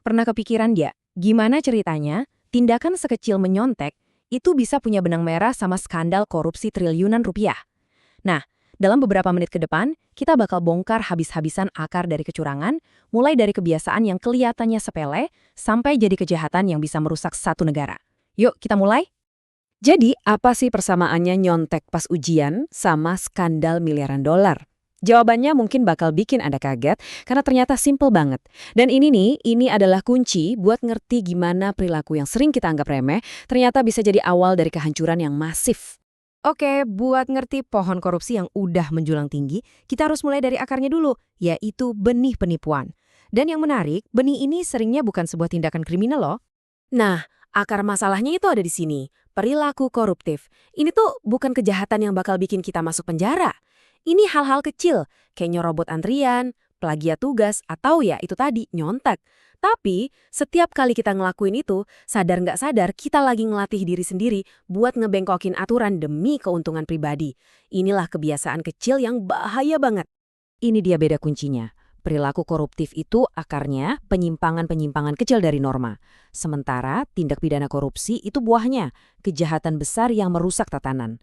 Pernah kepikiran dia, gimana ceritanya tindakan sekecil menyontek itu bisa punya benang merah sama skandal korupsi triliunan rupiah? Nah, dalam beberapa menit ke depan, kita bakal bongkar habis-habisan akar dari kecurangan, mulai dari kebiasaan yang kelihatannya sepele, sampai jadi kejahatan yang bisa merusak satu negara. Yuk, kita mulai? Jadi, apa sih persamaannya nyontek pas ujian sama skandal miliaran dolar? Jawabannya mungkin bakal bikin Anda kaget, karena ternyata simple banget. Dan ini adalah kunci buat ngerti gimana perilaku yang sering kita anggap remeh, ternyata bisa jadi awal dari kehancuran yang masif. Oke, buat ngerti pohon korupsi yang udah menjulang tinggi, kita harus mulai dari akarnya dulu, yaitu benih penipuan. Dan yang menarik, benih ini seringnya bukan sebuah tindakan kriminal loh. Nah, akar masalahnya itu ada di sini, perilaku koruptif. Ini tuh bukan kejahatan yang bakal bikin kita masuk penjara. Ini hal-hal kecil, kayak nyorobot antrian, plagiat tugas, atau ya itu tadi, nyontek. Tapi, setiap kali kita ngelakuin itu, sadar nggak sadar kita lagi ngelatih diri sendiri buat ngebengkokin aturan demi keuntungan pribadi. Inilah kebiasaan kecil yang bahaya banget. Ini dia beda kuncinya. Perilaku koruptif itu akarnya penyimpangan-penyimpangan kecil dari norma. Sementara tindak pidana korupsi itu buahnya, kejahatan besar yang merusak tatanan.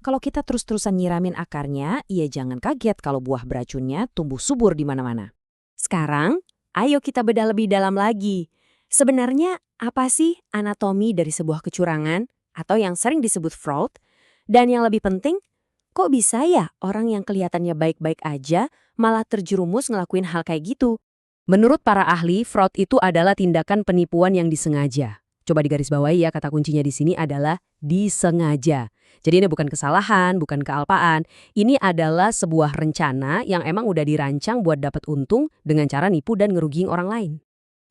Kalau kita terus-terusan nyiramin akarnya, ya jangan kaget kalau buah beracunnya tumbuh subur di mana-mana. Sekarang, ayo kita bedah lebih dalam lagi. Sebenarnya apa sih anatomi dari sebuah kecurangan atau yang sering disebut fraud? Dan yang lebih penting, kok bisa ya orang yang kelihatannya baik-baik aja malah terjerumus ngelakuin hal kayak gitu? Menurut para ahli, fraud itu adalah tindakan penipuan yang disengaja. Coba digarisbawahi ya, kata kuncinya di sini adalah disengaja. Jadi ini bukan kesalahan, bukan kealpaan. Ini adalah sebuah rencana yang emang udah dirancang buat dapat untung dengan cara nipu dan ngerugiin orang lain.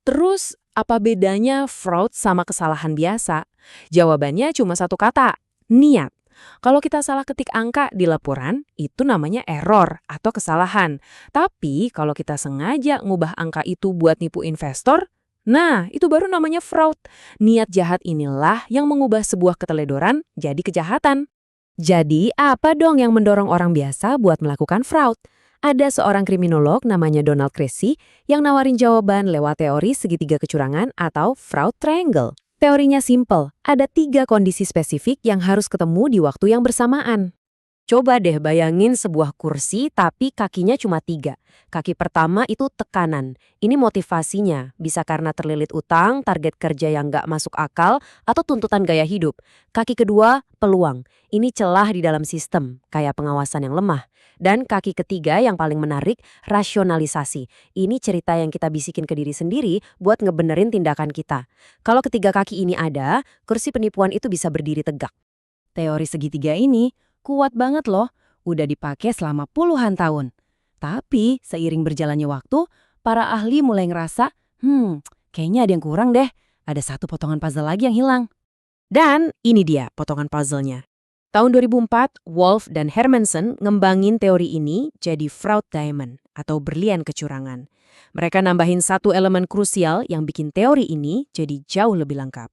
Terus, apa bedanya fraud sama kesalahan biasa? Jawabannya cuma satu kata, niat. Kalau kita salah ketik angka di laporan, itu namanya error atau kesalahan. Tapi kalau kita sengaja ngubah angka itu buat nipu investor, nah itu baru namanya fraud. Niat jahat inilah yang mengubah sebuah keteledoran jadi kejahatan. Jadi apa dong yang mendorong orang biasa buat melakukan fraud? Ada seorang kriminolog namanya Donald Creasy yang nawarin jawaban lewat teori segitiga kecurangan atau fraud triangle. Teorinya simple, ada 3 kondisi spesifik yang harus ketemu di waktu yang bersamaan. Coba deh bayangin sebuah kursi tapi kakinya cuma 3. Kaki pertama itu tekanan. Ini motivasinya, bisa karena terlilit utang, target kerja yang nggak masuk akal, atau tuntutan gaya hidup. Kaki kedua, peluang. Ini celah di dalam sistem, kayak pengawasan yang lemah. Dan kaki ketiga yang paling menarik, rasionalisasi. Ini cerita yang kita bisikin ke diri sendiri buat ngebenerin tindakan kita. Kalau ketiga kaki ini ada, kursi penipuan itu bisa berdiri tegak. Teori segitiga ini kuat banget loh, udah dipakai selama puluhan tahun. Tapi seiring berjalannya waktu, para ahli mulai ngerasa, kayaknya ada yang kurang deh, ada satu potongan puzzle lagi yang hilang. Dan ini dia potongan puzzle-nya. Tahun 2004, Wolf dan Hermansen ngembangin teori ini jadi fraud diamond atau berlian kecurangan. Mereka nambahin satu elemen krusial yang bikin teori ini jadi jauh lebih lengkap.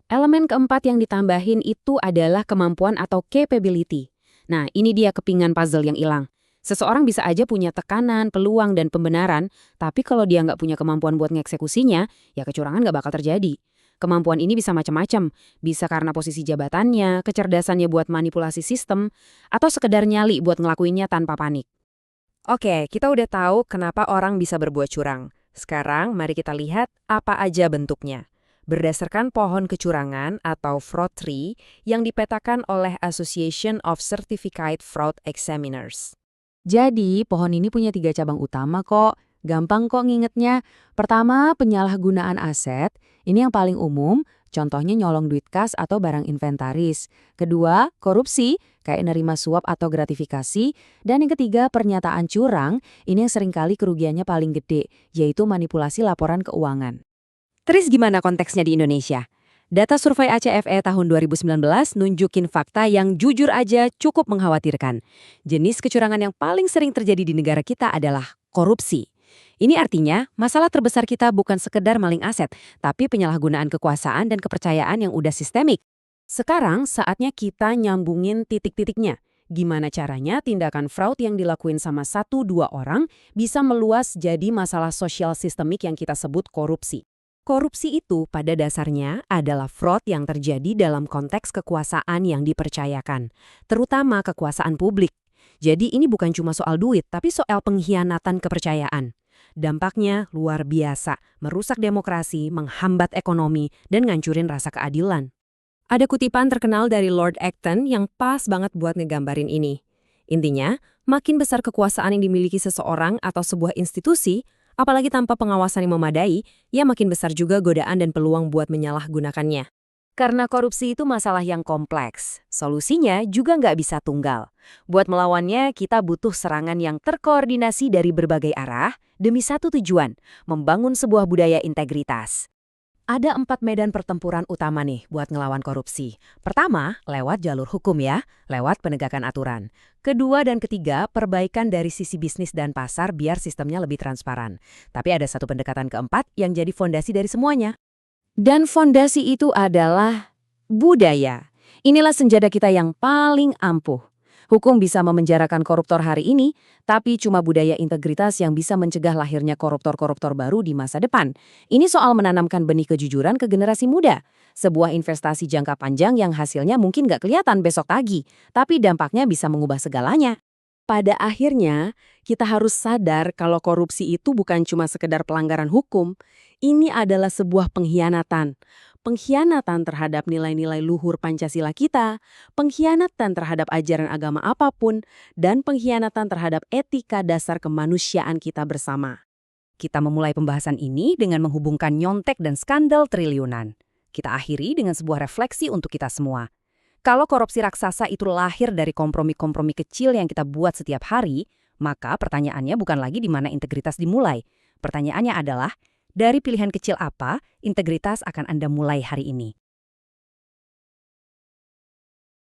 Elemen keempat yang ditambahin itu adalah kemampuan atau capability. Nah, ini dia kepingan puzzle yang hilang. Seseorang bisa aja punya tekanan, peluang, dan pembenaran, tapi kalau dia nggak punya kemampuan buat ngeksekusinya, ya kecurangan nggak bakal terjadi. Kemampuan ini bisa macam-macam, bisa karena posisi jabatannya, kecerdasannya buat manipulasi sistem, atau sekedar nyali buat ngelakuinnya tanpa panik. Oke, kita udah tahu kenapa orang bisa berbuat curang. Sekarang mari kita lihat apa aja bentuknya. Berdasarkan pohon kecurangan atau fraud tree yang dipetakan oleh Association of Certified Fraud Examiners. Jadi, pohon ini punya 3 cabang utama kok. Gampang kok ngingetnya. Pertama, penyalahgunaan aset. Ini yang paling umum, contohnya nyolong duit kas atau barang inventaris. Kedua, korupsi, kayak nerima suap atau gratifikasi. Dan yang ketiga, pernyataan curang. Ini yang seringkali kerugiannya paling gede, yaitu manipulasi laporan keuangan. Terus gimana konteksnya di Indonesia? Data survei ACFE tahun 2019 nunjukin fakta yang jujur aja cukup mengkhawatirkan. Jenis kecurangan yang paling sering terjadi di negara kita adalah korupsi. Ini artinya masalah terbesar kita bukan sekedar maling aset, tapi penyalahgunaan kekuasaan dan kepercayaan yang udah sistemik. Sekarang saatnya kita nyambungin titik-titiknya. Gimana caranya tindakan fraud yang dilakuin sama 1-2 orang bisa meluas jadi masalah sosial sistemik yang kita sebut korupsi. Korupsi itu pada dasarnya adalah fraud yang terjadi dalam konteks kekuasaan yang dipercayakan, terutama kekuasaan publik. Jadi ini bukan cuma soal duit, tapi soal pengkhianatan kepercayaan. Dampaknya luar biasa, merusak demokrasi, menghambat ekonomi, dan ngancurin rasa keadilan. Ada kutipan terkenal dari Lord Acton yang pas banget buat ngegambarin ini. Intinya, makin besar kekuasaan yang dimiliki seseorang atau sebuah institusi, apalagi tanpa pengawasan yang memadai, ya makin besar juga godaan dan peluang buat menyalahgunakannya. Karena korupsi itu masalah yang kompleks, solusinya juga nggak bisa tunggal. Buat melawannya, kita butuh serangan yang terkoordinasi dari berbagai arah demi satu tujuan, membangun sebuah budaya integritas. Ada 4 medan pertempuran utama nih buat ngelawan korupsi. Pertama, lewat jalur hukum ya, lewat penegakan aturan. Kedua dan ketiga, perbaikan dari sisi bisnis dan pasar biar sistemnya lebih transparan. Tapi ada satu pendekatan keempat yang jadi fondasi dari semuanya. Dan fondasi itu adalah budaya. Inilah senjata kita yang paling ampuh. Hukum bisa memenjarakan koruptor hari ini, tapi cuma budaya integritas yang bisa mencegah lahirnya koruptor-koruptor baru di masa depan. Ini soal menanamkan benih kejujuran ke generasi muda. Sebuah investasi jangka panjang yang hasilnya mungkin nggak kelihatan besok pagi, tapi dampaknya bisa mengubah segalanya. Pada akhirnya, kita harus sadar kalau korupsi itu bukan cuma sekedar pelanggaran hukum. Ini adalah sebuah pengkhianatan. Pengkhianatan terhadap nilai-nilai luhur Pancasila kita, pengkhianatan terhadap ajaran agama apapun, dan pengkhianatan terhadap etika dasar kemanusiaan kita bersama. Kita memulai pembahasan ini dengan menghubungkan nyontek dan skandal triliunan. Kita akhiri dengan sebuah refleksi untuk kita semua. Kalau korupsi raksasa itu lahir dari kompromi-kompromi kecil yang kita buat setiap hari, maka pertanyaannya bukan lagi di mana integritas dimulai. Pertanyaannya adalah, dari pilihan kecil apa integritas akan Anda mulai hari ini?